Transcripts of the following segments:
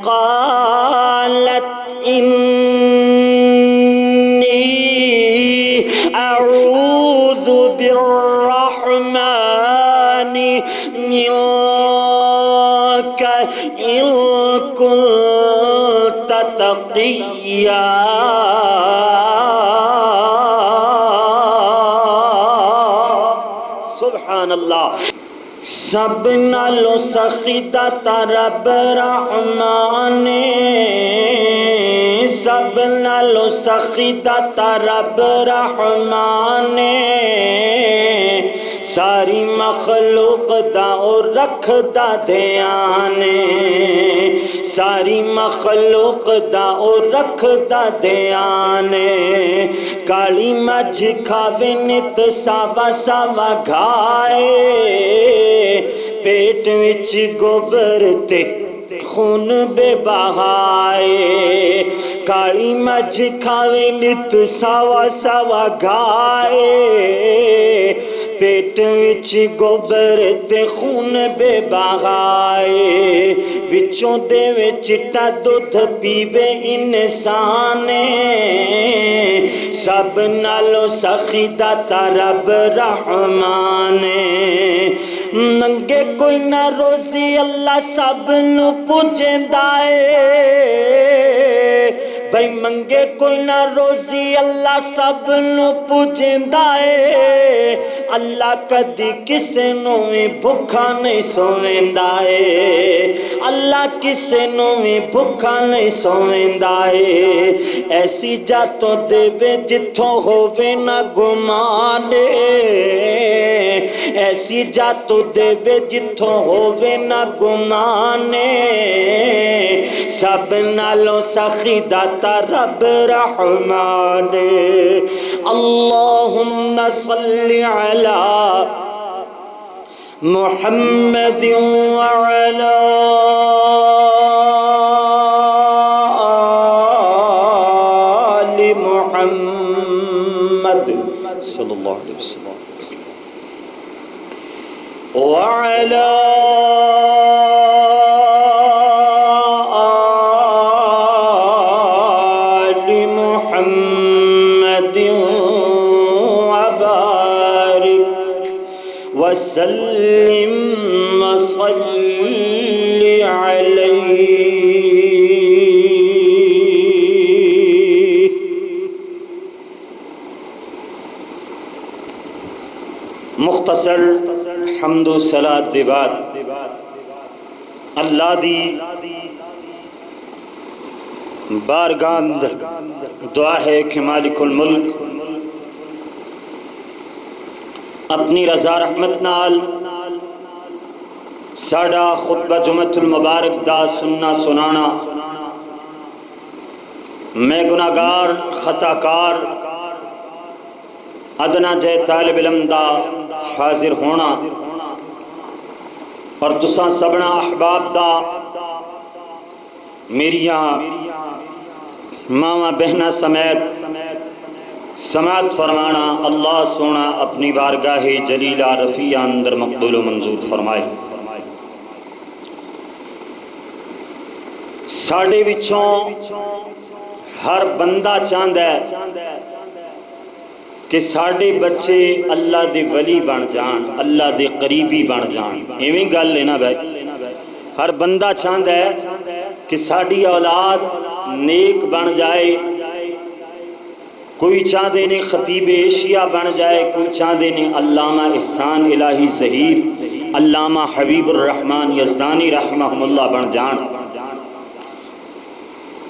قالت انی اعوذ بالرحمن منک ان كنت تقیا سبحان اللہ سب نالو سخیدہ رب رحمان سب نالو سخیدہ رب رحمان ساری مخلوق دا اور رکھ دا دھیان ساری مخلوق دا اور رکھ دا دھیان کالی مجھ کھاوے نت ساوا ساوا گھائے پیٹ وچ گوبر تے خون بے بہائے کالی مجھ کھاوے نت ساوا ساوا گھائے پیٹ وچ گوبر تے خون بے بہائے وچوں دے چٹا دودھ پیوے انسان سب نالو سخی داتا رب رحمان ننگے کوئی نہ روزی اللہ سب نو پوجیندا اے بھائی منگے کوئی نہ روزی اللہ سب نو پوجیندا اے اللہ کدی کسے نو بھی بھکھا نہیں سویندا اے اللہ کسے نو بھی بھکھا نہیں سویندا اے ایسی جاتوں دے وے جتھوں ہووے نہ گمان ایسی جاتوں دے وے جتھوں ہووے نہ گمان سب نالوں سخی داتا رب رحمان اللہم صلی علی محمد وعلی آل محمد صلی اللہ علیہ وسلم وعلی وسلم وصل علیہ مختصر حمد و صلاۃ دے بعد اللہ دی بارگاہ اندر دعا ہے کہ مالک الملک اپنی رضا رحمت نال ساڑا خطبہ جمعۃ المبارک دا سننا سنانا میں گناہگار خطاکار ادنا جے طالب علم دا حاضر ہونا اور تساں سبنا احباب دا میریاں ماما بہنا سمیت سماعت فرمانا اللہ سونا اپنی بارگاہ جلیلہ رفیع اندر مقبول و منظور فرمائے ساڑے وچوں ہر بندہ چاہندا ہے کہ ساڑے بچے اللہ دے ولی بن جان اللہ دے قریبی بن جان ایویں گل لینا بھائی ہر بندہ چاہندا ہے کہ ساڑی اولاد نیک بن جائے کوئی چاہتے نے خطیب ایشیا بن جائے کوئی چاہتے نے علامہ احسان الہی ظہیر علامہ حبیب الرحمن یزدانی رحمہ اللہ بن جان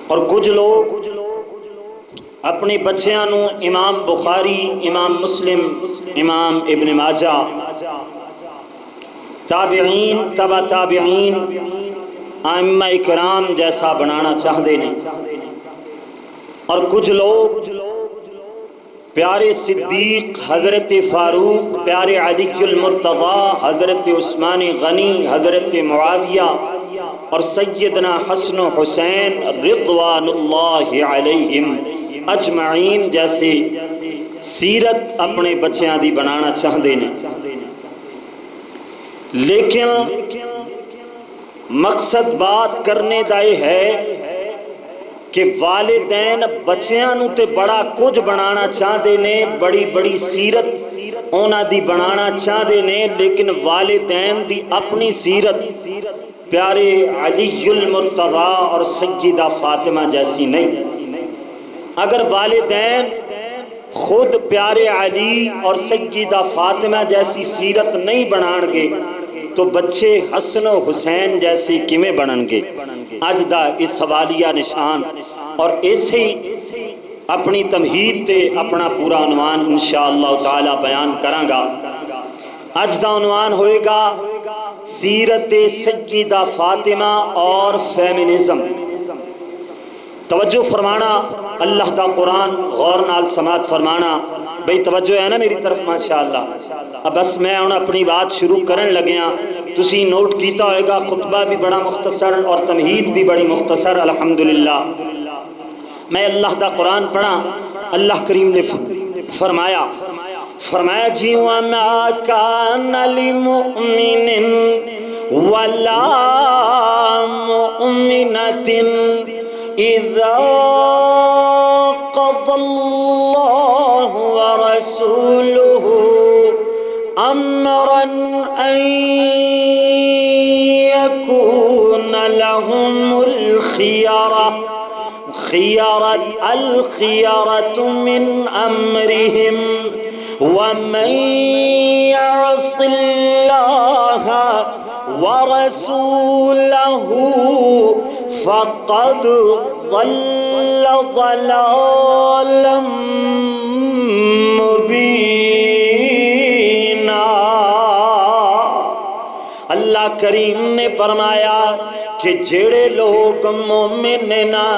اور کچھ لوگ اپنے بچیاں نو امام بخاری امام مسلم امام ابن ماجہ تابعین تبع تابعین ائمہ اکرام جیسا بنانا چاہتے ہیں اور کچھ لوگ پیارے صدیق حضرت فاروق پیارے علی المرتضی حضرت عثمان غنی حضرت معاویہ اور سیدنا حسن و حسین رضوان اللہ علیہم اجمعین جیسے سیرت اپنے بچیاں دی بنانا چاہتے ہیں لیکن مقصد بات کرنے دا یہ ہے کہ والدین بچیاں نو تے بڑا کچھ بنانا چاہتے نے، بڑی بڑی سیرت اونا دی بنانا چاہتے نے، لیکن والدین دی اپنی سیرت پیارے علی المرتضیٰ اور سیدہ فاطمہ جیسی نہیں۔ اگر والدین خود پیارے علی اور سیدہ فاطمہ جیسی سیرت نہیں بنان گے تو بچے حسن و حسین جیسی کیویں بنن گے؟ اج دا اس حوالیہ نشان اور ایسے ہی اپنی تمہید تے اپنا پورا عنوان انشاءاللہ تعالی بیان کراں گا۔ اج دا عنوان ہوئے گا سیرت سیدہ فاطمہ اور فیمنزم۔ توجہ فرمانا، اللہ دا قرآن غور نال سماعت فرمانا۔ بھئی توجہ ہے نا میری طرف ماشاءاللہ؟ اب بس میں ہن اپنی بات شروع کرن لگیاں، تسی نوٹ کیتا ہوئے گا خطبہ بھی بڑا مختصر اور تمہید بھی بڑی مختصر الحمدللہ۔ میں اللہ دا قرآن پڑھا، اللہ کریم نے فرمایا جی وَمَا كَانَ لِمُؤْمِنٍ وَلَا مُؤْمِنَةٍ إِذَا قَضَى اللَّهُ وَرَسُولُهُ أَمْرًا أَن يَكُونَ لَهُمُ الْخِيَرَةُ مِنْ أَمْرِهِمْ وَمَن يَعْصِ اللَّهَ وَرَسُولَهُ فَقَدْ ضَلَّ ضَلَالًا مُبِينًا۔ اللہ کریم نے فرمایا کہ جڑے لوگ مومن نا،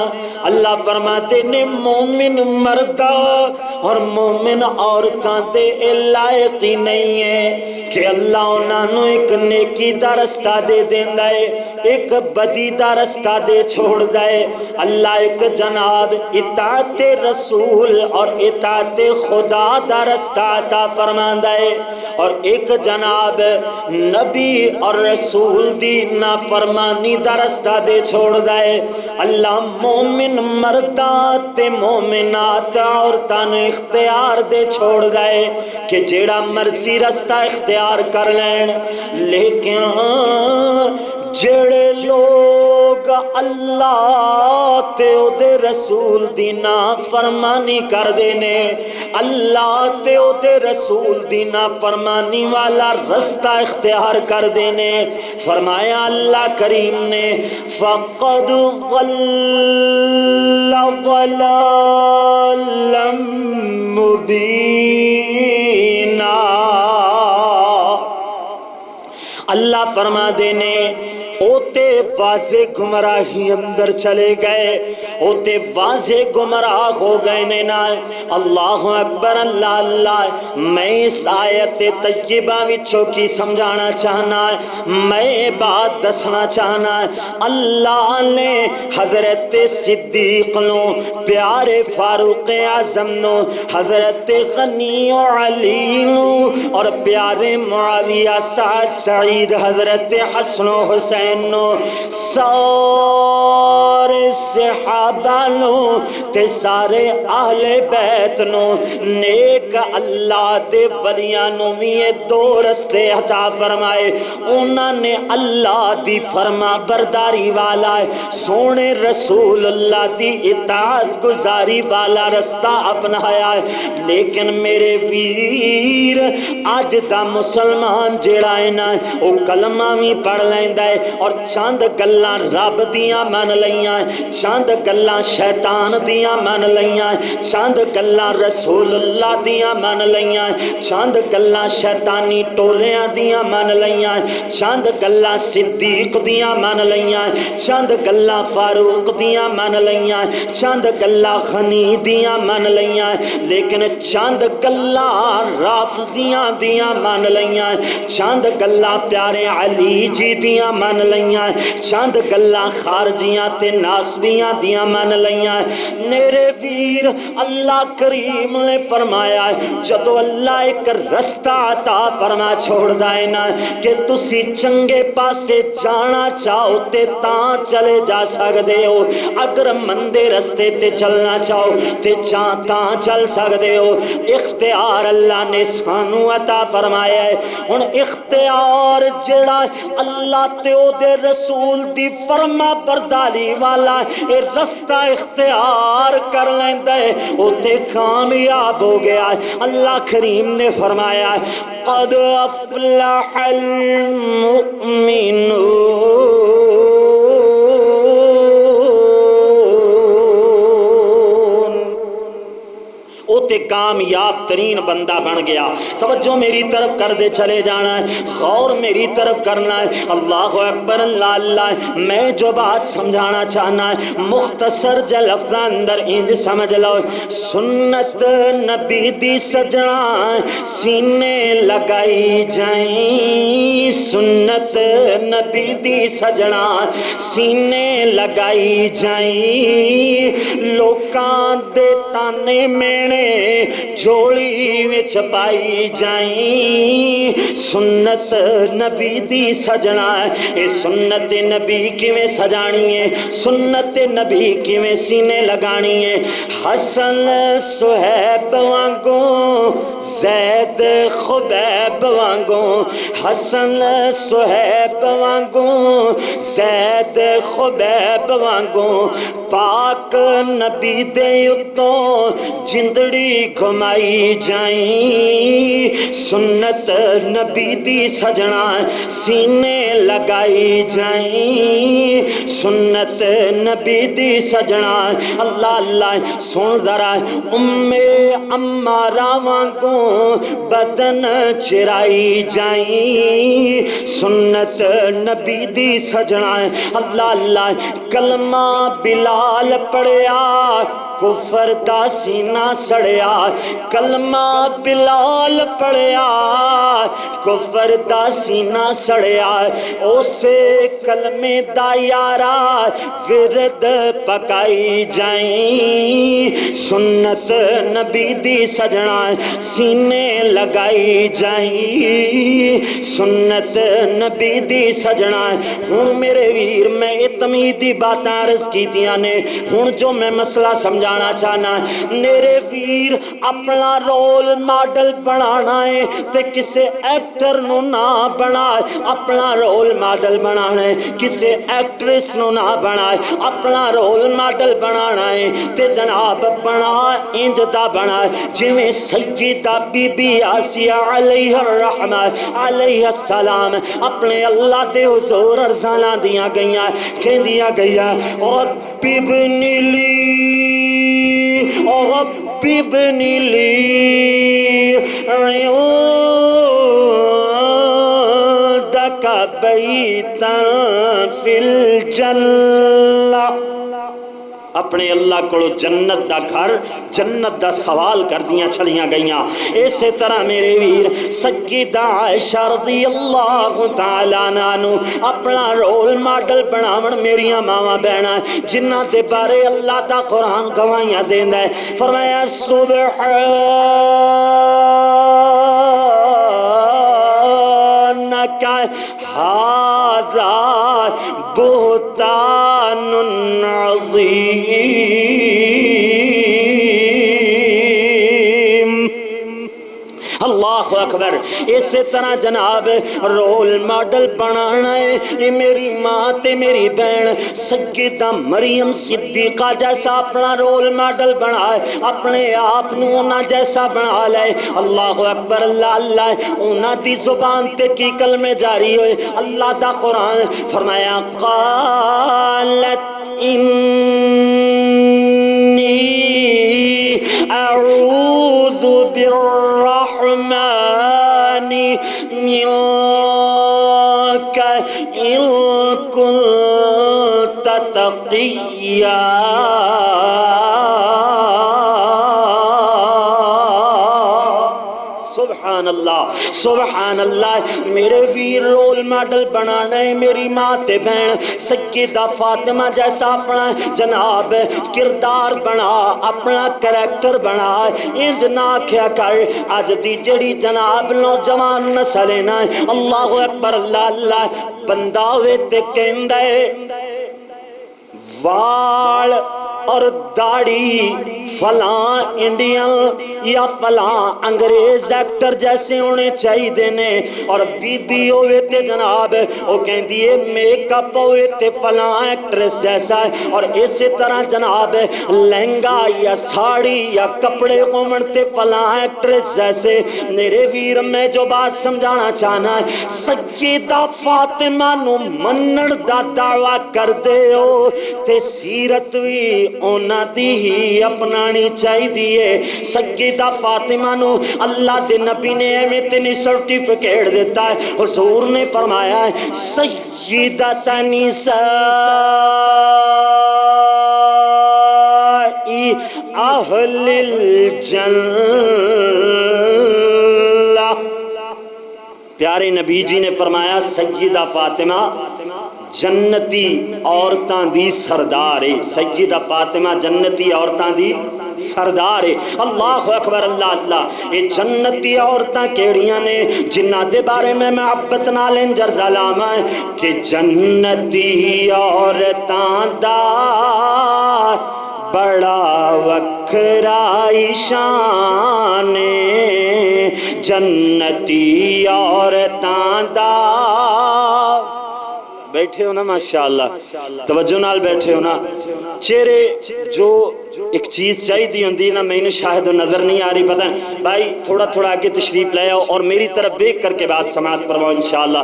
اللہ فرماتے نے مومن مردہ اور مومن عورتاں دے لائق ہی نہیں ہے کہ اللہ انہاں نو ایک نیکی دا رستہ دے دیندا ہے، ایک بدی دا رستہ دے چھوڑ دے۔ اللہ ایک جناب اطاعت رسول اور اطاعت خدا دا رستہ عطا فرماندا ہے، اور ایک جناب نبی اور رسول دی نافرمانی دا رستہ دے چھوڑ دے۔ اللہ مومن مردات تے مومنات عورتاں نو اختیار دے چھوڑ دے کہ جیڑا مرضی رستہ اختیار کر لین، لیکن جڑے لوگ اللہ تے او دے رسول دی نافرمانی کر دینے، اللہ تے او دے رسول دی نافرمانی والا رستہ اختیار کر دینے، فرمایا اللہ کریم نے فَقَدْ ضَلَّ ضَلَالًا مُبِينًا۔ اللہ فرما دینے اوتے واضح گمراہی اندر چلے گئے، اوتے واضح گمراہ ہو گئے نا۔ اللہ اکبر، اللہ اللہ۔ میں اس آیت طیبہ وچوں کی سمجھانا چاہنا ہے، میں بات دسنا چاہنا ہے۔ اللہ نے حضرت صدیق نو، پیارے فاروق اعظم نو، حضرت غنی و علی نو اور پیارے معاویہ سعد سعید، حضرت حسن و حسین نو، سارے صحابہ نو تے سارے اہل بیت نو، نیک اللہ دے ولیاں نو بھی یہ دو رستے عطا فرمائے۔ انہاں نے اللہ دی فرما برداری والا ہے، سونے رسول اللہ دی اطاعت گزاری والا رستہ اپنایا ہے۔ لیکن میرے ویر اج دا مسلمان جڑا ہے نا، او کلمہ بھی پڑھ لیندا ہے اور چند گلاں رب دیاں من لیاں، چند گلاں شیطان دیاں من لیاں، چند گلاں رسول اللہ دیاں من لیاں، چند گلاں شیطانی ٹولیاں دیاں من لیاں، چند گلاں صدیق دیاں من لیاں، چند گلاں فاروق دیاں من لیاں، چند گلاں غنی دیاں من لیاں، لیکن چند گلاں رافضیاں دیاں من لیاں، چند گلاں پیارے علی جی دیاں من لیاں، چند گلاں خارجیاں تے ناسبیاں نافیاں دیاں من لیاں میرے ویر اللہ کریم نے فرمایا جدو اللہ ایک رستہ عطا فرما چھوڑ دائے نا کہ تسی چنگے پاسے جانا چاہو تے تاں چلے جا سکدے ہو اگر مندے رستے تے چلنا چاہو تے تاں چل سکدے ہو اختیار اللہ نے سانو عطا فرمایا ہے ہن اختیار جڑا اللہ تے او دے رسول دی فرما برداری والا اے رستہ اختیار کر لیندا ہے او تے کامیاب ہو گیا ہے اللہ کریم نے فرمایا قد افلح المؤمنون او تے کامیاب ترین بندہ بن گیا توجہ میری طرف کر دے چلے جانا ہے غور میری طرف کرنا ہے اللہ اکبر اللہ اللہ میں جو بات سمجھانا چاہنا ہے مختصر جا لفظ اندر انج سمجھ لو سنت نبی دی سجنا سینے لگائی جائیں سنت نبی دی سجنا سینے لگائی جائیں لوکاں دے تانے میں جوڑی وچ پائی جائیں سنت نبی دی سجنا اے سنت نبی کیویں سجانی ہے سنت نبی کیویں سینے لگانی ہے حسن صہیب وانگوں زید خبیب وانگوں حسن صہیب وانگوں زید خبیب وانگوں پاک نبی دے اتوں جندڑی گھمائی جائیں سنت نبی دی سجنا سینے لگائی جائیں سنت نبی دی سجنا اللہ اللہ سن ذرا عمارہ وانگوں بدن چرائی جائیں سنت نبی دی سجنا اللہ اللہ کلمہ بلال پڑھیا کفر دا سینہ سڑیا کلمہ بلال پڑھیا کفر دا سینہ سڑیا اسے کلمے دا یارا ورد پکائی جائیں سنت نبی دی سجنا سینے لگائی جائیں سنت نبی دی سجنا ہن میرے ویر میں اتمی دی باتاں عرض کیتیاں نے ہن جو میں مسئلہ سمجھانا چاہنا میرے ویر اپنا رول ماڈل بنانا ہے تے کسے ایکٹر نو نہ بنائے اپنا رول ماڈل بنانا ہے کسے ایکٹریس نو نہ بنائے اپنا رول ماڈل بنانا ہے تے جناب بنا انج دا بنائے جویں سیدہ بی بی آسیہ علیہ الرحمہ علیہ السلام اپنے اللہ دے حضور ارزانا دیا گئیاں کہندیاں گئیاں رب ابن لی رب ابن لی عندك بیتا فی الجنہ اپنے اللہ کو جنت دا گھر جنت دا سوال کر دیاں چلیاں گئیاں اسی طرح میرے ویر سیدہ عائشہ رضی اللہ تعالیٰ عنہ اپنا رول ماڈل بناون میریاں ماواں بہناں جنہ دے بارے اللہ دا قرآن گواہیاں دیندا ہے فرمایا هذا بهتان عظیم اللہ اکبر اسی طرح جناب رول ماڈل بنانا ہے میری ماں تے میری بہن سیدہ مریم صدیقہ جیسا اپنا رول ماڈل بنائے اپنے آپ نونا جیسا بنا لے اللہ اکبر اللہ اللہ اونا دی زبان تے کی کلمے جاری ہوئے اللہ دا قرآن فرمایا قالت انی اعوذ بالرحمن منك إن كنت تقيا سبحان اللہ سبحان اللہ میرے ویر رول ماڈل بنانا ہے میری ماں تے بہن سیدہ فاطمہ جیسا اپنا جناب کردار بنا اپنا کریکٹر بنا انج نہ کیا کر اج دی جڑی جناب نوجوان نسل ہے نا اللہ اکبر اللہ اللہ بندہ ہوئے تے کہندا ہے وال اور داڑھی فلاں انڈین یا فلاں انگریز ایکٹر جیسے ہونے چاہیے دینے اور بی بی ہوئے تے جناب وہ کہیں دیئے میک اپ ہوئے تے فلاں ایکٹریس جیسا ہے اور اسی طرح جناب لہنگا یا ساڑی یا کپڑے قومن تے فلاں ایکٹریس جیسے میرے ویر میں جو بات سمجھانا چاہنا ہے سیدہ فاطمہ نو منن دا دعویٰ کر دے ہو تے سیرت بھی اونا دی ہی اپنانی چاہی دیئے سیدہ فاطمہ نو اللہ دے نبی نے ایویں سرٹیفکیٹ دیتا ہے حضور نے فرمایا ہے سیدۃ نساء اہل الجنہ پیارے نبی جی نے فرمایا سیدہ فاطمہ جنتی عورتاں دی سردار ہے سیدہ فاطمہ جنتی عورتاں دی سردار ہے اللہ اکبر اللہ اللہ یہ جنتی عورتاں کیڑیاں نے جنہ دے بارے میں محبت نال انجر ظلامہ ہے کہ جنتی عورتاں دا بڑا وکھرا شان جنتی عورتاں دا بیٹھے ہو نا ماشاءاللہ توجہ نال بیٹھے ہو نا چہرے جو ایک چیز چاہی دی ہوندی نا میں نے شاہد و نظر نہیں آ رہی پتہ بھائی تھوڑا تھوڑا آگے تشریف لے آؤ اور میری طرف دیکھ کر کے بعد سماعت فرماؤ انشاءاللہ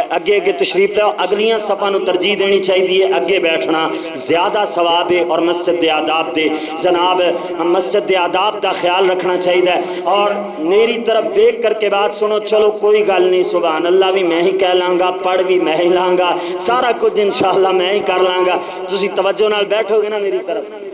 اگے اگے تشریف لے آؤ اگلیاں صفحہ نو ترجیح دینی چاہی دی ہے اگے بیٹھنا زیادہ ثواب ہے اور مسجد آداب دے جناب مسجد آداب دا خیال رکھنا چاہی دا اور میری طرف دیکھ کر کے بعد سنو چلو کوئی گل نہیں سبحان اللہ بھی میں ہی کہہ لانگا پڑھ بھی میں ہی لانگا سارا کچھ انشاءاللہ میں ہی کر لانگا تسی توجہ نال بیٹھو گے نا میری طرف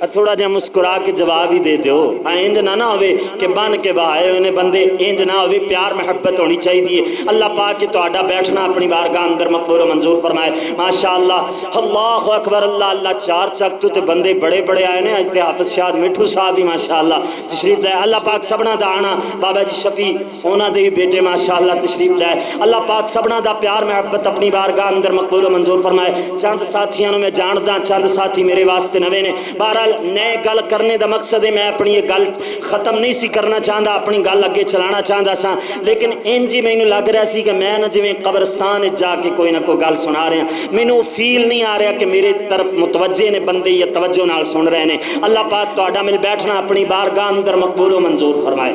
تھوڑا جہاں مسکرا کے جواب ہی دے دیو انج نہ ہوئے کہ بن کے بہائے ہوئے بندے انج نہ ہوئے پیار محبت ہونی چاہیے اللہ پاک کہ تہاڈا بیٹھنا اپنی بارگاہ اندر مقبول و منظور فرمائے ماشاءاللہ اللہ اکبر اللہ اللہ چار چک تو تے بندے بڑے بڑے آئے نے اج تے حافظ شاہد مٹھو صاحب بھی ماشاءاللہ تشریف لائے اللہ پاک سبنا دا آنا بابا جی شفیع انہاں دے بیٹے ماشاءاللہ تشریف لائے اللہ پاک سبنا دا پیار محبت اپنی بارگاہ اندر مقبول و منظور فرمائے چند ساتھیاں میں جاندا چند ساتھی میرے واسطے نوے نے بہرحال نئے گل کرنے دا مقصد ہے میں اپنی یہ گل ختم نہیں سی کرنا چاہتا اپنی گل اگے چلانا چاہتا سا لیکن انجی میں لگ رہا سی کہ میں نہ جویں قبرستان جا کے کوئی نہ کوئی گل سنا رہا مینوں فیل نہیں آ رہا کہ میرے طرف متوجہ نے بندے یا توجہ نال سن رہے ہیں اللہ پاک تہاڈا مل بیٹھنا اپنی بارگاہ اندر مقبول و منظور فرمائے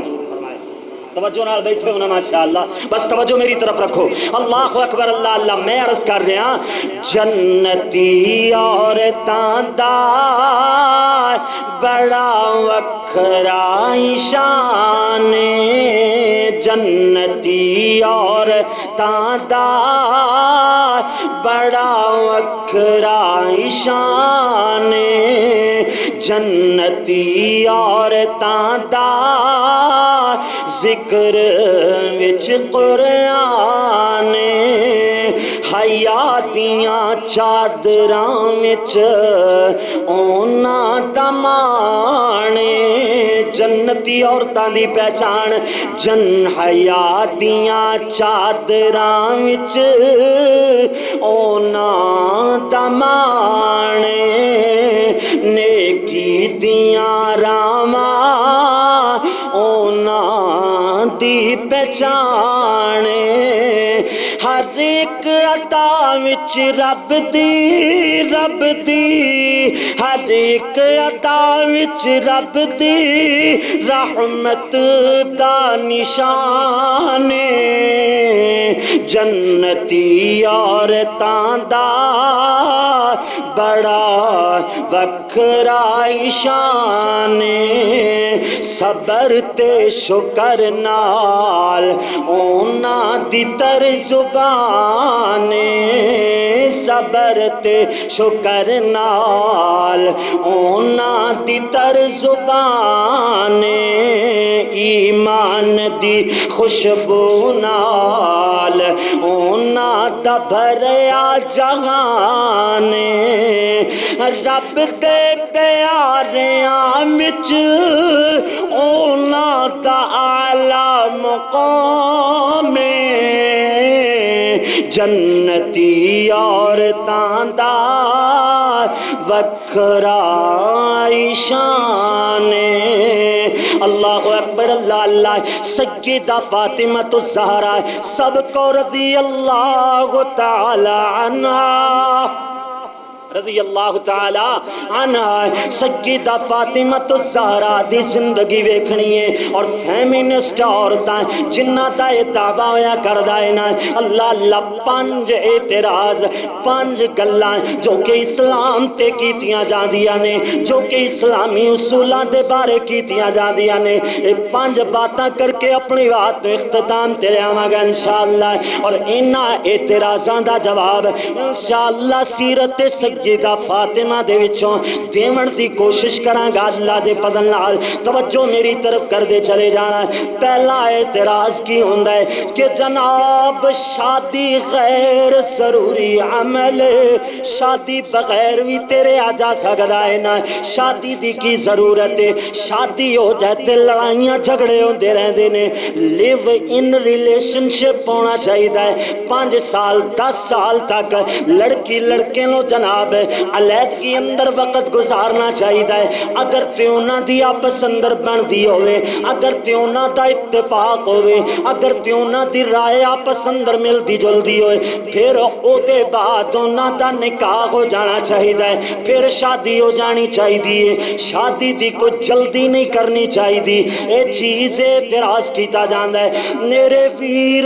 توجہ نال بیٹھے ہونا ماشاءاللہ بس توجہ میری طرف رکھو اللہ اکبر اللہ اللہ میں عرض کر رہا جنتی عورتاں دا بڑا وکھرا شان جنتی عورتاں دا بڑا وکھرا شان جنتی عورتاں دا ذکر وچ قرآن حیاتیاں چادراں وچ اونا دمان جنتی عورتاں دی پہچان جن حیاتیاں چادراں وچ اونا دمان نیکی دیاں راواں اونا دی پہچان ہر ایک عطا وچ رب دی ہر ایک عطا وچ رب دی رحمت دا نشان جنتی عورتاں دا بڑا وکھرا شان صبر تے شکر نال اونا دی تر زبان صبر تے شکر نال اونا دی تر زبان ایمان دی خوشبو نال اونا دا بھریا جہان رب دے پیاریاں وچ اونا دا اعلی مقام جنتی عورتاں دا وکھرا شان اللہ اکبر اللہ اللہ سیدہ فاطمہ الزہرا سب کو رضی اللہ تعالی عنہا رضی اللہ تعالی عنہ سیدہ فاطمہ الزہرا دی زندگی ویکھنی ہے اور فیمنسٹ عورتاں جنہ دا یہ دعویٰ ہویا کر دائنا اللہ اللہ پانچ اعتراض پانچ گلاں جو کہ اسلام تے کیتیاں جان دیا نے جو کہ اسلامی اصولہ دے بارے کیتیاں جان دیا نے یہ پانچ باتاں کر کے اپنی بات تو اختتام تے لے آماں گا انشاءاللہ اور انہا اعتراضاں دا جواب انشاءاللہ سیرت سیدہ فاطمہ دے وچوں دیون دی کوشش کراں گا اللہ دے فضل نال توجہ میری طرف کر دے چلے جانا پہلا اعتراض کی ہوندہ ہے کہ جناب شادی غیر ضروری عمل شادی بغیر بھی تیرے آ جا سکتا ہے نا شادی دی کی ضرورت ہے شادی ہو جاتے لڑائیاں جھگڑے ہوندے رہندے نے لیو ان ریلیشن شپ ہونا چاہیے 5 سال 10 سال تک لڑکی لڑکے لو جناب علیحدگی اندر وقت گزارنا چاہیے اگر تیونا دی آپس اندر بن دی ہوئے اگر تیونا دا اتفاق ہوئے اگر تیونا دی رائے آپس اندر مل دی جل دی ہوئے پھر او دے بعد اونا دا نکاح ہو جانا چاہیے پھر شادی ہو جانی چاہیے شادی دی کو جلدی نہیں کرنی چاہیے اے چیز اعتراض کیتا جاندہ ہے میرے ویر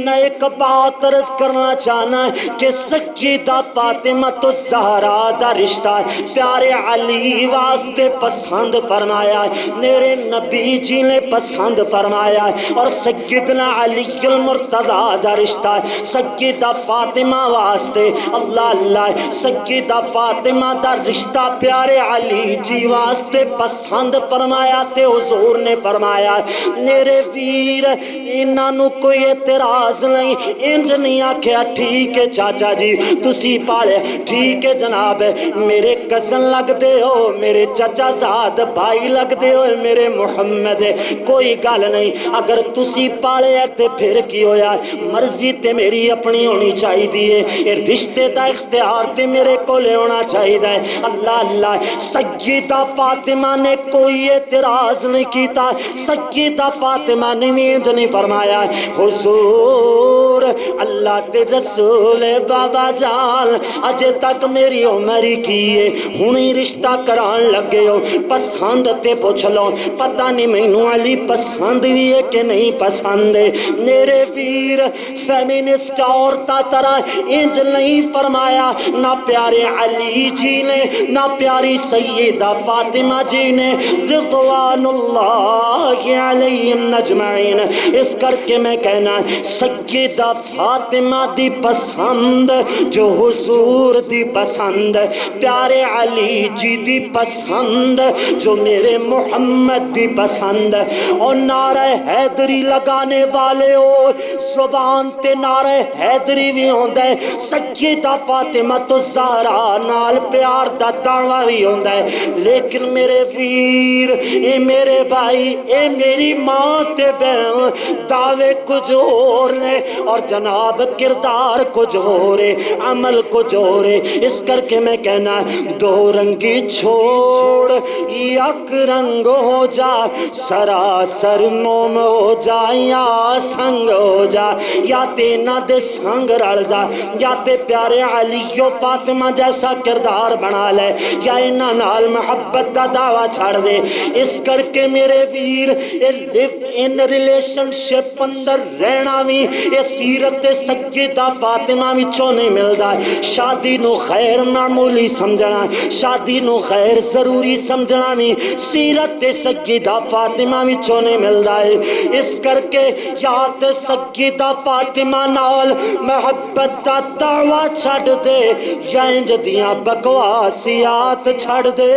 میں ایک بات عرض کرنا چاہنا ہے کہ سیدہ فاطمہ الزہرا دا رشتہ پیارے علی واسطے پسند فرمایا ہے میرے نبی جی نے پسند فرمایا ہے اور سیدنا علی المرتضیٰ دا رشتہ سیدہ فاطمہ واسطے اللہ اللہ سیدہ فاطمہ دا رشتہ پیارے علی جی واسطے پسند فرمایا تے حضور نے فرمایا میرے ویر انہوں کوئی اعتراض نہیں انج نہیں آکھیا ٹھیک ہے چاچا جی تسی پالے ٹھیک ہے جناب میرے کزن لگ دے ہو میرے چچا زاد بھائی لگ دے ہو میرے محمد کوئی گال نہیں اگر تسی پالے تے پھر کی ہویا مرضی تے میری اپنی ہونی چاہی دیئے رشتے دا اختیار تے میرے کو لے ہونا چاہی دے اللہ اللہ سیدہ فاطمہ نے کوئی اعتراض نہیں کیتا سیدہ فاطمہ نے نیند نہیں فرمایا حضور اللہ تے رسول بابا جان اجے تک میری عمری کیے ہونی رشتہ کران لگے ہو پسند تے پوچھ لو پتہ نہیں مینوں علی پسند بھی ہے کہ نہیں پسند ہے میرے ویر فیمنسٹ عورتہ طرح انج نہیں فرمایا نہ پیارے علی جی نے نہ پیاری سیدہ فاطمہ جی نے رضوان اللہ علیہم اجمعین اس کر کے میں کہنا سیدہ فاطمہ دی پسند جو حضور دی پسند پیارے علی جی دی پسند جو میرے محمد دی پسند اور نعرہ حیدری لگانے والے ہو زبان تے نعرہ حیدری بھی ہوندہ ہے سیدہ فاطمہ الزہرا نال پیار دا دعویٰ بھی ہوندہ ہے لیکن میرے ویر اے میرے بھائی اے میری ماں تے بہن دعوے کچھ اور نے اور جناب کردار کچھ اور ہے عمل کچھ اور ہے اس کر کے میں کہنا دو رنگی چھوڑ یک رنگ ہو جا سراسر موم ہو جا یا سنگ ہو جا یا تینا دے سنگ رڑ جا یا تے پیارے علی و فاطمہ جیسا کردار بنا لے یا انہاں نال محبت دا دعویٰ چھاڑ دے اس کر کے میرے ویر لیو ان ریلیشن شپ اندر رہنا بھی یہ سیرت سیدہ فاطمہ وچوں نہیں ملدا شادی نو خیر معمولی سمجھنا شادی نو خیر ضروری سمجھنا نہیں سیرت سیدہ فاطمہ وچوں نہیں ملدا ہے اس کر کے یا تے سیدہ فاطمہ نال محبت دا دعویٰ چھڑ دے یا انج دیاں بکواسیات چھڑ دے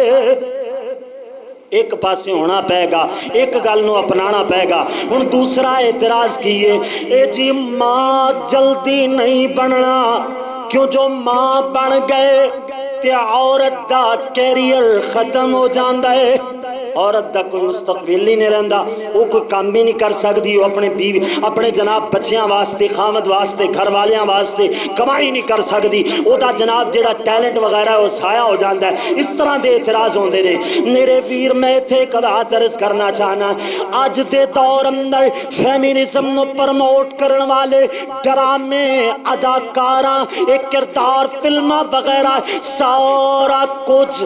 ایک پاسے ہونا پائے گا، ایک گل نو اپنانا پائے گا۔ ہن دوسرا اعتراض کیے اے جی ماں جلدی نہیں بننا، کیوں جو ماں بن گئے تے عورت دا کیریئر ختم ہو جاندا ہے، عورت دا کوئی مستقبل ہی نہیں رہندا، وہ کوئی کام بھی نہیں کر سکتی، وہ اپنے بیوی اپنے جناب بچیاں واسطے، خامد واسطے، گھر والیاں واسطے کمائی نہیں کر سکتی، وہ دا جناب جڑا ٹیلنٹ وغیرہ ہے وہ ضائع ہو جاتا ہے۔ اس طرح دے اعتراض ہوندے نے۔ میرے ویر میں اتھے ایک بات عرض کرنا چاہنا، اج دے دور اندر فیمینزم نو پرموٹ کرن والے ڈرامے، اداکاراں، ایک کردار، فلماں وغیرہ سارا کچھ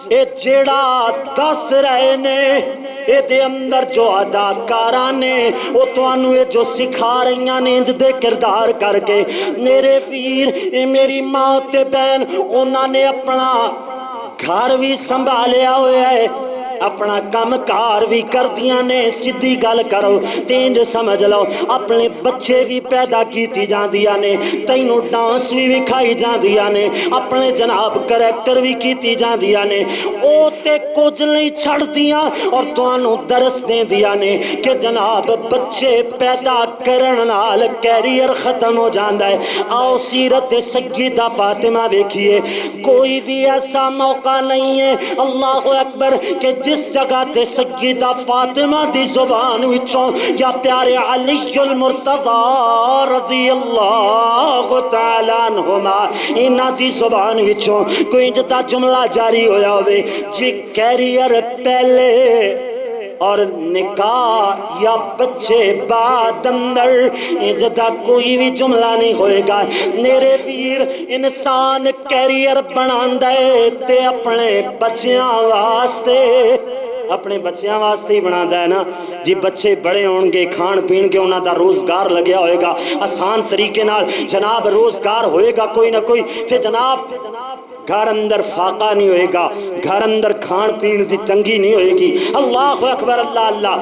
اے جیڑا دس رہے نے، اے دے اندر جو اداکاراں نے وہ تانوں اے جو سکھا رہیاں نے انج دے کردار کر کے۔ میرے ویر، اے میری ماں تے بہن، انہاں نے اپنا گھر بھی سنبھالیا ہوا ہے، اپنا کم کار بھی کر دیاں نے، سدھی گل کرو تینج سمجھ لو، اپنے بچے بھی پیدا کیتی جان دیاں نے، تینوں ڈانس بھی کھائی جان دیاں نے، اپنے جناب کریکٹر بھی کیتی جان دیاں نے، او تے کچھ نہیں چھڑ دیاں اور توانوں درس دیں دیاں نے کہ جناب بچے پیدا کرن نال کیریئر ختم ہو جاندا ہے۔ آؤ سیرت سیدہ فاطمہ دیکھیے، کوئی بھی ایسا موقع نہیں ہے اللہ اکبر کہ جس جگہ تے سیدہ فاطمہ دی زبان وچوں یا پیارے علی المرتضی رضی اللہ تعالی عنہما انہاں دی زبان وچوں کوئی جدا جملہ جاری ہویا ہوئے جی کیریئر پہلے اور نکاح یا بچے بعد اندر، جدا کوئی بھی جملہ نہیں ہوئے گا۔ میرے ویر، انسان کیریئر بناندہ ہے تے اپنے بچیاں واسطے، اپنے بچیاں واسطے ہی بناندہ ہے نا جی۔ بچے بڑے ہون گے، کھان پین کے انہاں دا روزگار لگیا ہوئے گا، آسان طریقے نال جناب روزگار ہوئے گا کوئی نہ کوئی، پھر جناب گھر اندر فاقہ نہیں ہوئے گا، گھر اندر کھان پین دی تنگی نہیں ہوئے گی۔ اللہ اکبر، اللہ اللہ۔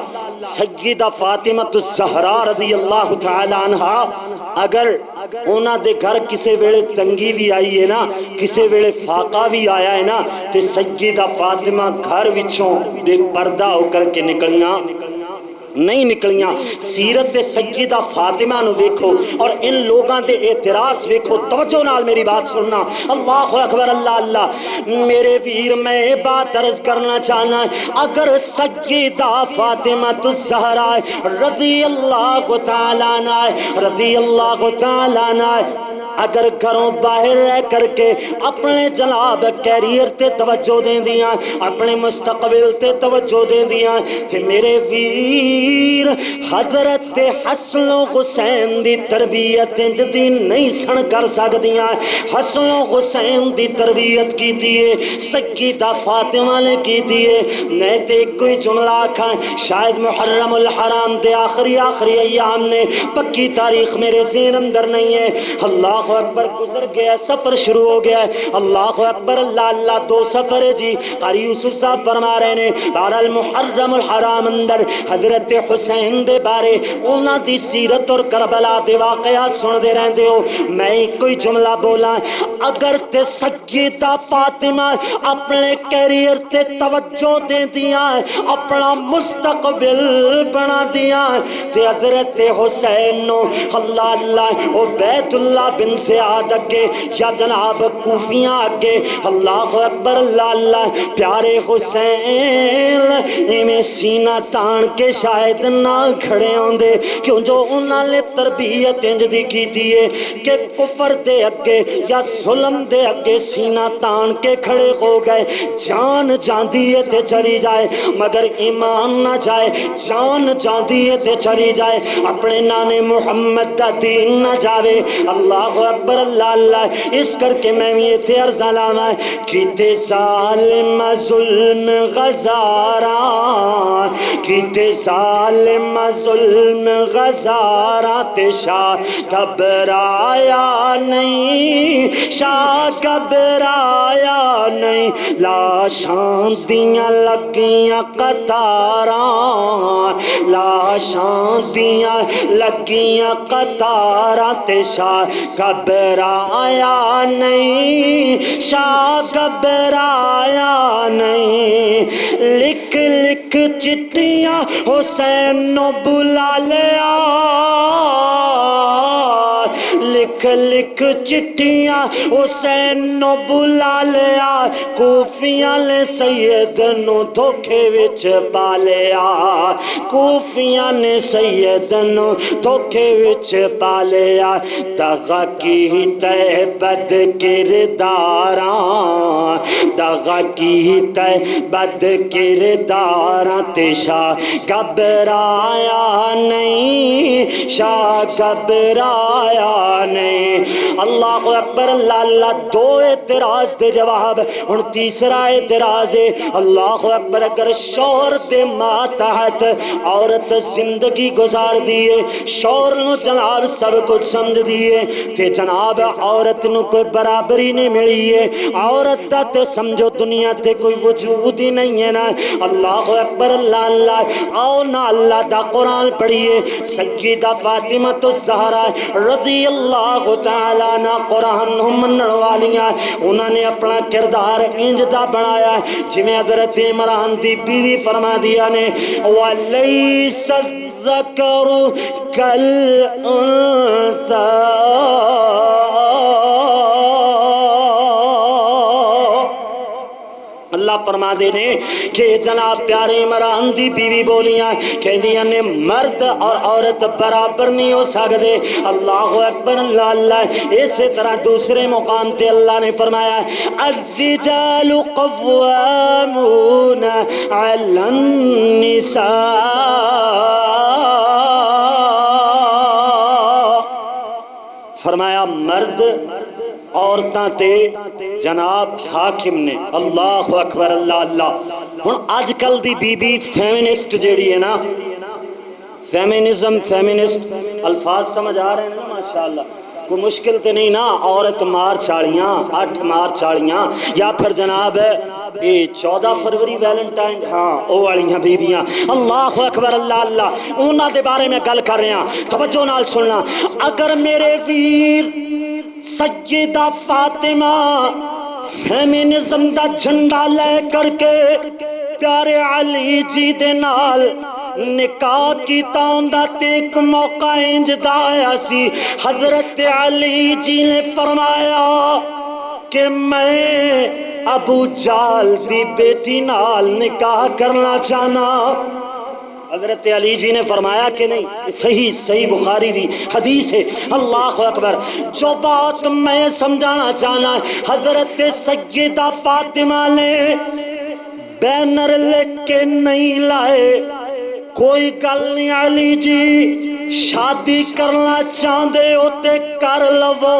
سیدہ فاطمہ الزہرا رضی اللہ تعالی عنہا اگر انہاں دے گھر کسے ویلے تنگی بھی آئی ہے نا، کسے ویلے فاقہ بھی آیا ہے نا، تے سیدہ فاطمہ گھر وچوں بے پردہ ہو کر کے نکلیاں نہیں نکلیاں۔ سیرت سیدہ فاطمہ نو ویکھو اور ان لوگاں دے اعتراض ویکھو، توجہ نال میری بات سننا۔ اللہ اکبر، اللہ اللہ۔ میرے ویر، میں بات عرض کرنا چاہنا، اگر سیدہ فاطمہ الزہرا رضی اللہ تعالیٰ عنہ، رضی اللہ تعالیٰ عنہ اگر گھروں باہر رہ کر کے اپنے جناب کیریئر تے توجہ دیں دیاں، اپنے مستقبل تے توجہ دیں دیاں، کہ میرے ویر حضرت حسن و حسین دی تربیت جدی نہیں سن کر سکدیاں۔ حسن و حسین دی تربیت کی دیئے سیدہ فاطمہ نے کی دیئے۔ میں تے کوئی جملہ آکھاں، شاید محرم الحرام دے آخری ایام نے، پکی تاریخ میرے ذہن اندر نہیں ہے۔ اللہ اکبر، گزر گیا، سفر شروع ہو گیا ہے۔ اللہ اکبر، اللہ اللہ، 2 سفر ہے جی۔ قاری یوسف صاحب فرما رہے نے بہرحال محرم الحرام اندر حضرت حسین دے بارے انہاں دی سیرت اور کربلا دے واقعات سن دے رہندے ہو۔ میں کوئی جملہ بولا، اگر تے سیدہ فاطمہ اپنے کیریئر تے توجہ دے دیاں، اپنا مستقبل بنا دیاں، تے حضرت حسین نو اللہ اللہ او بیت اللہ بن زیاد اگے یا جناب کوفیاں اگے، اللہ اکبر، اللہ اللہ، پیارے حسین ایمیں سینہ تان کے شاید نہ کھڑے ہوندے، کیوں جو انہاں نے تربیت انج دی کی دیئے کہ کفر دے اگے یا ظلم دے اگے سینہ تان کے کھڑے ہو گئے۔ جان جاندیے تے چلی جائے مگر ایمان نہ جائے، جان جاندیے تے چلی جائے اپنے نانے محمد دا دین نہ جاوے۔ اللہ اکبر، اللہ اللہ۔ اس کر کے میں یہ تھے عرض علامہ کیتے ظالم ظلم غزاران، کیتے ظالم ظلم غزاران، تے شاہ گھبرایا نہیں، شاہ گھبرایا نہیں، لاشاں دیاں لگیاں قطاراں، لاشاں دیاں لگیاں قطاراں، تے شاہ گھبرایا نہیں، شاہ گھبرایا نہیں، لکھ چٹیاں حسین نو بلا لیا لکھ لکھ چٹیاں حسین نو بلا لیا کوفیاں نے سید نو دھوکے وچ پا لیا کوفیاں نے سید نو دھوکے وچ پا لیا دغا کیتا بد کرداراں دغا کیتا بد کرداراں تے شاہ گھبرایا نہیں شاہ گھبرایا نہیں اللہ اکبر اللہ دو اعتراض دے جواب ہن تیسرا اعتراض ہے اللہ اکبر اگر شوہر دے ماتحت عورت زندگی گزار دیے شوہر نو جناب سب کچھ سمجھ دیے تے جناب عورت نو کوئی برابری نہیں ملی ہے عورت دا تے سمجھو دنیا تے کوئی وجود ہی نہیں ہے نا اللہ اکبر اللہ اللہ آؤ نا اللہ دا قرآن پڑھیے سیدہ فاطمہ الزہرا رضی اللہ تعالیٰ عنہ قرآن منن والیاں انہوں نے اپنا کردار انج دا بنایا جویں حضرت عمران دی بیوی فرما دیا نے وَلَيْسَ الذَّكَرُ كَالْأُنثَى اللہ فرما دے نے کہ جناب پیارے عمران دی بیوی بولیاں کہندیاں نے مرد اور عورت برابر نہیں ہو سکتے اللہ اکبر اللہ اللہ اسی طرح دوسرے مقام تے اللہ نے فرمایا الرجال قوامون علی النساء فرمایا مرد عورتاں تے جناب حاکم نے اللہ اکبر اللہ اللہ ہن آج کل دی بی بی فیمنسٹ جیڑی ہے نا فیمنزم فیمنسٹ الفاظ سمجھ آ رہے ہیں نا ماشاءاللہ کوئی مشکل تے نہیں نا عورت مار چاڑیاں 8 مار چاڑیاں یا پھر جناب یہ 14 فروری ویلنٹائن ہاں او والیاں بیبیاں اللہ اکبر اللہ اللہ انہاں دے بارے میں گل کر رہے ہیں توجہ نال سننا اگر میرے ویر سیدہ فاطمہ فیمنزم دا جھنڈا لے کر کے پیارے علی جی دے نال نکاح کیتا ہوندا تے ایک موقع انج دا آیا سی حضرت علی جی نے فرمایا کہ میں ابو جال دی بیٹی نال نکاح کرنا چاہنا حضرت علی جی نے فرمایا کہ نہیں صحیح بخاری دی حدیث ہے اللہ اکبر جو بات میں سمجھانا چاہنا حضرت سیدہ فاطمہ نے بینر لکھ کے نہیں لائے کوئی گل نہیں علی جی شادی کرنا چاہندے ہوتے کر لو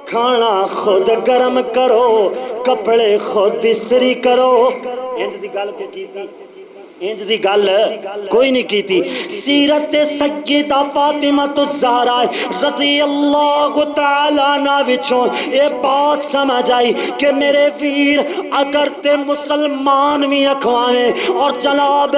کھانا خود گرم کرو کپڑے خود استری کرو انج دی گل کے کیتی انج دی گل کوئی نہیں کیتی سیرت سیدہ فاطمہ الزہرا رضی اللہ تعالیٰ عنہ وچوں یہ بات سمجھ آئی کہ میرے ویر اگر تے مسلمان بھی اکھوائیں اور جناب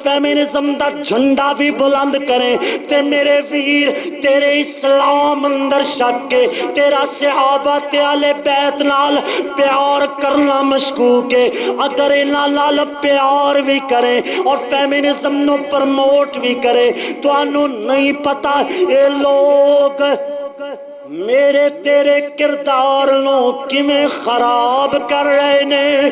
فیمنزم دا جھنڈا بھی بلند کریں تے میرے ویر تیرے اسلام اندر شک کے تیرا صحابہ تے اہل بیت نال پیار کرنا مشکوک ہے اگر انہاں نال پیار بھی کریں اور فیمنزم نو پرموٹ بھی کرے تو انہوں نہیں پتا اے لوگ میرے تیرے کردار نو کمیں خراب کر رہے نے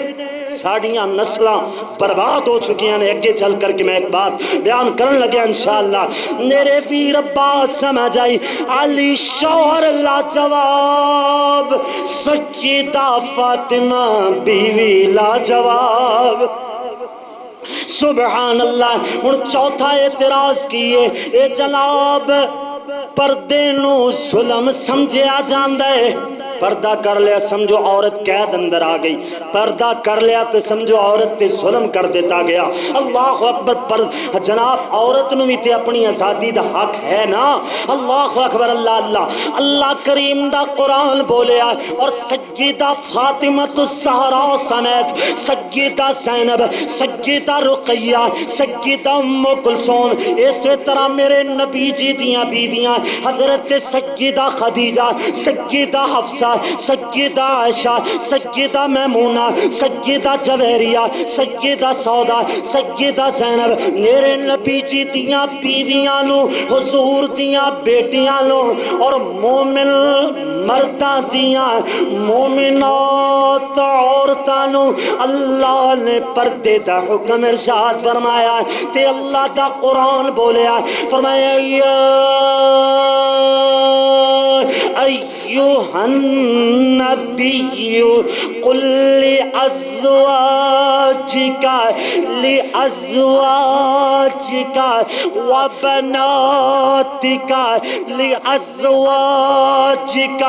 ساڑیاں نسلاں برباد ہو چکی ہیں اگے چل کر کے میں ایک بات بیان کرنے لگے انشاءاللہ میرے ویر بات سمجھ آئی علی شوہر لاجواب سیدہ فاطمہ بیوی لاجواب سبحان اللہ ہن چوتھا اعتراض کیے اے جناب پردے نو ظلم سمجھیا جاندا ہے پردہ کر لیا سمجھو عورت قید اندر آ گئی پردہ کر لیا تو سمجھو عورت تے ظلم کر دیتا گیا اللہ اکبر پر جناب عورت نو بھی تے اپنی آزادی دا حق ہے نا اللہ اکبر اللہ اللہ اللہ کریم دا قرآن بولیا اور سیدہ فاطمہ الزہرا سمیت سیدہ زینب سیدہ رقیہ سیدہ ام کلثوم اسی طرح میرے نبی جی دیاں بیویاں حضرت سیدہ خدیجہ سیدہ حفصہ حفصہ، سیدہ عائشہ، سیدہ میمونہ، سیدہ جویریہ، سیدہ سودا، سیدہ زینب، میرے نبی جی دیاں بیویاں نو، حضور دیاں بیٹیاں نو، اور مومن مرداں دیاں مومنات عورتاں نو اللہ نے پردے دا حکم ارشاد فرمایا تے اللہ دا قرآن بولیا، فرمایا یا ایوہ النبی قل لأزواجک وبناتک لأزواجک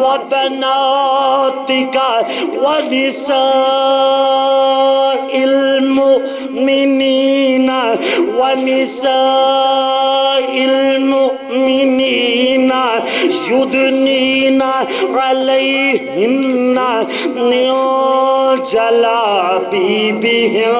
وبناتک ونساء المؤمنین یدنین علیہن من جلابیبہن۔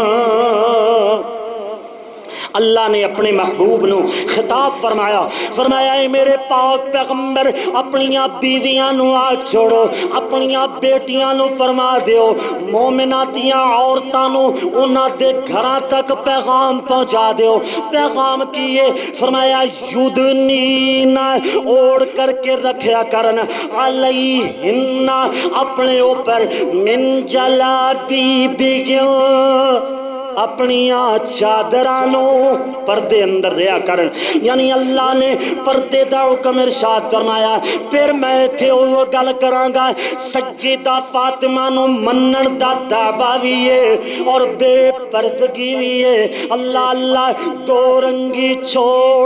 اللہ نے اپنے محبوب نو خطاب فرمایا، فرمایا اے میرے پاک پیغمبر اپنیاں بیویاں نو آ چھوڑو، اپنیاں بیٹیاں نو فرما دیو مومناتیاں عورتاں نو انہاں دے گھراں تک پیغام پہنچا دیو۔ پیغام کیے؟ فرمایا یدنین اوڑ کر کے رکھیا کرن، علیہن اپنے اوپر، من جلابیبہن اپنیاں چادرانو پردے اندر رہا کرن۔ یعنی اللہ نے پردے دا حکم ارشاد فرمایا۔ پھر میں تھے وہ گل کرانگا سیدہ فاطمہ نو منن دا دعویٰ بھی ہے اور بے پردگی بھی ہے۔ اللہ اللہ دو رنگی چھوڑ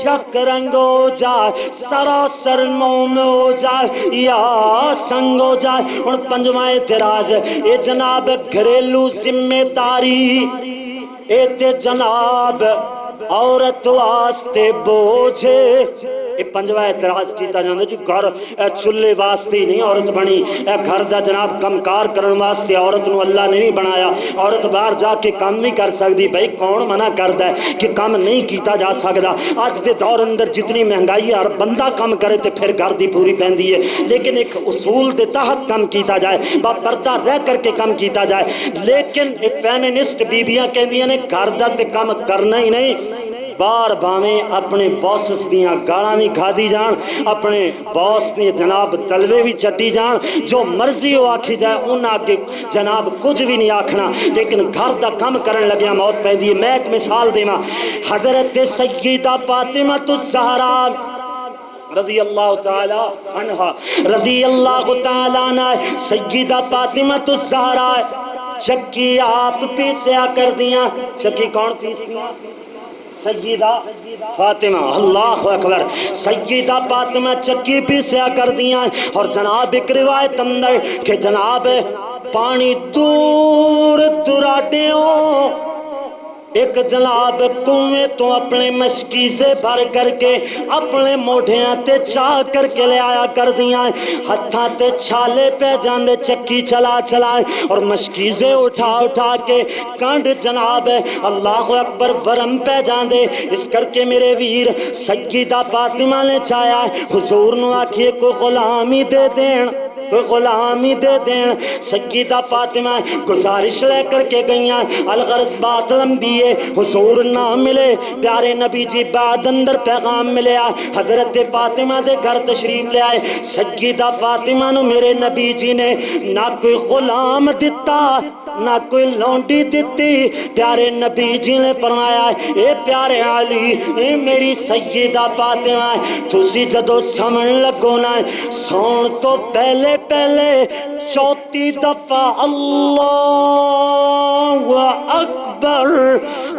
یک رنگ ہو جائے، سراسر موم ہو جائے یا سنگ ہو جائے۔ اور پنجواں اعتراض اے جناب گھریلو ذمہ داری، اے تے جناب عورت واسطے بوجھے۔ یہ پنجواں اعتراض کیتا جاندے جی گھر چولہے واسطے ہی نہیں عورت بنی، اے گھر دا جناب کم کار کرن واسطے عورت نو اللہ نے نہیں بنایا، عورت باہر جا کے کام نہیں کر سکتی۔ بھائی کون منع کردا ہے کہ کام نہیں کیتا جا سکدا؟ اج دے دور اندر جتنی مہنگائی ہے ہر بندہ کام کرے تے پھر گھر دی پوری پیندی ہے، لیکن ایک اصول دے تحت کام کیتا جائے، با پردہ رہ کر کے کام کیتا جائے۔ لیکن فیمنسٹ بیبیاں کہندیاں نے گھر دا تے کام کرنا ہی نہیں، بار باویں اپنے باسس دیاں گالاں بھی کھا دی جان، اپنے باس دی جناب تلوے بھی چٹی جان، جو مرضی ہو آکھی جائے انہاں کے جناب کچھ بھی نہیں آکھنا، لیکن گھر دا کم کرن لگیا موت پیندی ہے۔ میں ایک مثال دیواں، حضرت سیدہ فاطمہ الزہرا رضی اللہ تعالی عنہ، رضی اللہ تعالی عنہ، سیدہ فاطمہ الزہرا چکی آپ پیسیا کر دیاں۔ چکی کون پیس دیاں؟ سیدہ فاطمہ، اللہ اکبر، سیدہ فاطمہ چکی پیسیا کر دیاں۔ اور جناب ایک روایت اندر کہ جناب پانی دور دراڈیوں ایک جناب کنویں تو اپنے مشکیزے بھر کر کے اپنے موڑھیاں تے چاہ کر کے لے آیا کر دیاں، ہتھاں تے چھالے پہ جاندے چکی چلا چلائے اور مشکیزے اٹھا اٹھا کے کانڈ جناب اللہ اکبر ورم پہ جاندے۔ اس کر کے میرے ویر سیدہ فاطمہ نے چاہیا حضور نو آکھیے کو غلامی دے دین، کوئی غلامی دے دین۔ سیدہ فاطمہ گزارش لے کر کے گئیاں، الغرض بات لمبی ہے، حضور نہ ملے، پیارے نبی جی بعد اندر پیغام ملیا، حضرت فاطمہ دے گھر تشریف لے آئے۔ سیدہ فاطمہ نو میرے نبی جی نے نہ کوئی غلام دتا نہ کوئی لونڈی دتی، پیارے نبی جی نے فرمایا اے پیارے علی، اے میری سیدہ فاطمہ، تسی جدو سمن لگو نا سون تو پہلے پہلے چوتھی دفعہ اللہ اکبر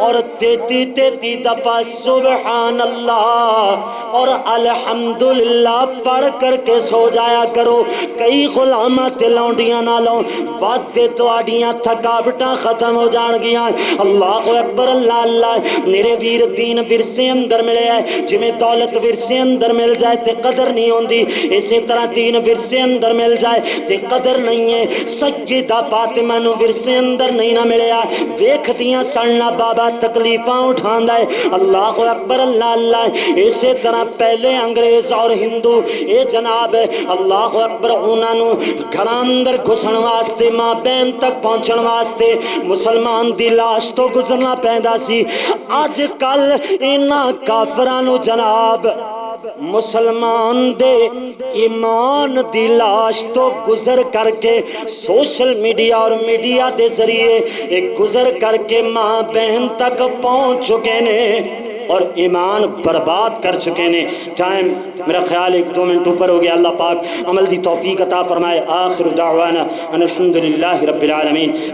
اور 33 دفعہ سبحان اللہ اور الحمدللہ پڑھ کر کے سو جایا کرو۔ کئی غلامات لونڈیاں نہ لو، وعدے تواڈیاں تھکاوٹاں ختم ہو جان گیاں۔ اللہ اکبر، اللہ اللہ، میرے ویر دین ورثے اندر ملے ہے، جویں دولت ورثے اندر مل جائے تے قدر نہیں ہوندی، اسی طرح دین ورثے اندر مل جائے تے قدر نہیں ہے۔ سیدہ فاطمہ نو ورثے اندر نہیں نہ ملیا، ویکھ دیاں سن نہ بابا تکلیفاں اٹھاندا ہے. اللہ اکبر اللہ اللہ. اسی طرح پہلے انگریز اور ہندو اے جناب اللہ اکبر انہاں نوں گھراں اندر گھسن واسطے ماں بہن تک پہنچن واسطے مسلمان دی لاش تو گزرنا پیندا سی. اج کل انہاں کافراں نوں جناب مسلمان دے ایمان دی لاش تو گزر کر کے سوشل میڈیا اور میڈیا دے ذریعے ایک گزر کر کے ماں بہن تک پہنچ چکے نے اور ایمان برباد کر چکے نے. ٹائم میرا خیال 1-2 منٹ اوپر ہو گیا. اللہ پاک عمل دی توفیق عطا فرمائے. آخر دعوانا ان الحمدللہ رب العالمین.